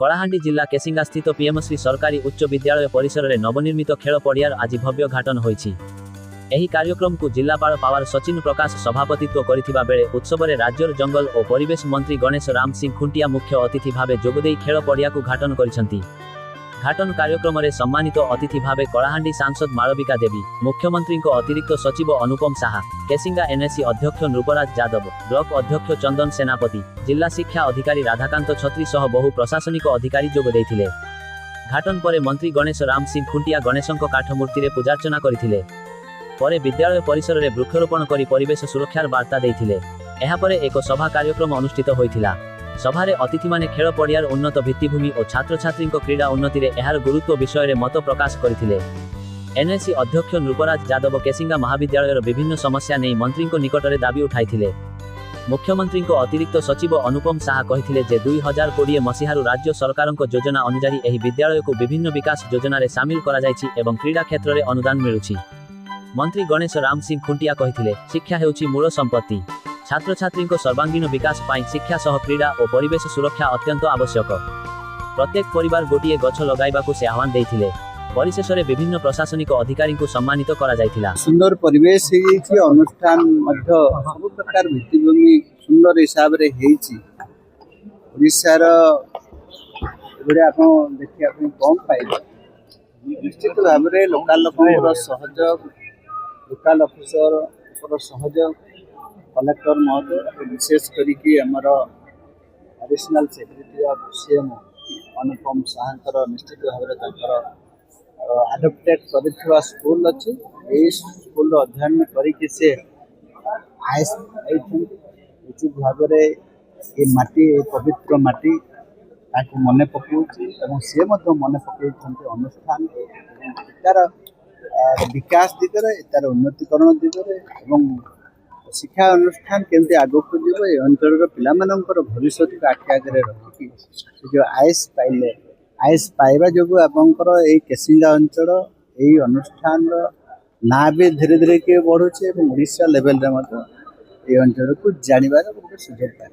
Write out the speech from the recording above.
कलाहांडी जिला केसिंगा स्थित पीएमश्री सरकारी उच्च विद्यालय परिसर में नवनिर्मित खेल पड़ियार आज भव्य घाटन होईछि। एही कार्यक्रम को जिलापाल पावर सचिन प्रकाश सभापतित्व करिथिबा बेले उत्सव में राज्यर जंगल और परिवेश मंत्री गणेश राम सिंह खुंटिया मुख्य अतिथि भावे जोगदेई खेल पड़िया को घाटन करिसंती। घाटन कार्यक्रम में सम्मानित अतिथि भावे कलाहांडी सांसद मालविका देवी, मुख्यमंत्री अतिरिक्त सचिव अनुपम साहा, केसिंगा एनएसी अध्यक्ष नृपराज यादव, ब्लॉक अध्यक्ष चंदन सेनापति, जिला शिक्षा अधिकारी राधाकांत छत्री सह बहु प्रशासनिक अधिकारी जोग देइथिले। घाटन पर मंत्री गणेश राम सिंह खुंटिया गणेशंक काठ मूर्ति रे पूजार्चना करिथिले। परे विद्यालय परिसर में वृक्षरोपण करी परिवेश सुरक्षार वार्ता देइथिले। एहा परे एक सभा कार्यक्रम अनुष्ठित होइथिला। सभारे अतिथि माने खेल पड़ियार उन्नत भित्तिभूमि और छात्र छात्री क्रीड़ा उन्नति रे एहार गुरुत्व विषय रे मत प्रकाश करथिले। एनएसी अध्यक्ष नृपराज यादव केसिंगा महाविद्यालयर विभिन्न समस्या नहीं मंत्री निकट में दाबी उठाइथिले। मुख्यमंत्री अतिरिक्त सचिव अनुपम साहा कहिथिले जे 2020 मसीहारू राज्य सरकार योजना अनुसार एही विद्यालय को विभिन्न विकास योजना रे शामिल करा जायछि एवं क्रीड़ा क्षेत्र में अनुदान मिलुछि। मंत्री गणेश राम सिंह खुंटिया कहिथिले शिक्षा हेउछि मूल संपत्ति। छात्र छात्री सर्वांगीण विकास पाई शिक्षा सह क्रीड़ा और परिवेश सुरक्षा अत्यंत आवश्यक। प्रत्येक परिवार गोटिए गछ लगाइबाकू से आह्वान देइथिले। परिशेष में विभिन्न प्रशासनिक अधिकारी को सम्मानित करा जायथिला। सुंदर परिवेश हेछि, अनुष्ठान मध्य सब प्रकार भित्तिभूमि सुंदर हिसाब रे हेछि। ओडिशार एबडे आपण देखि आपण कम पाइबे। निश्चित भाव रे लोकल लोकंर सहयोग, लोकल ऑफिसर और सहयोग, कलेक्टर महोदय विशेष करिकी हमर एडिशनल सेक्रेटरी ऑफ सीएम अनुपम साहंकर निश्चित भाव रे तंकर एडॉप्टेड करिथवा स्कूल अछि। ए स्कूल अध्ययन करिकी से आइस निश्चित भाव रे ए माटी पवित्र माटी ताको मने पकाउछि एवं से मध्य मने पकाइछन्ते अनुष्ठान तार विकास दिगरे, तार उन्नतिकरण दिगरे एवं शिक्षा अनुष्ठान केमती आगक जीव ए अंचल पिला भविष्य को आखि आगे रखिकी जो आईएस पाइले आईएस पाइबा जो आपंकर ये केसिंगा अंचल यही अनुष्ठान ना भी धीरे धीरे के बढ़ुचे और ओडिशा लेवल रे ये अंचल को जानवर सुजोग पाए।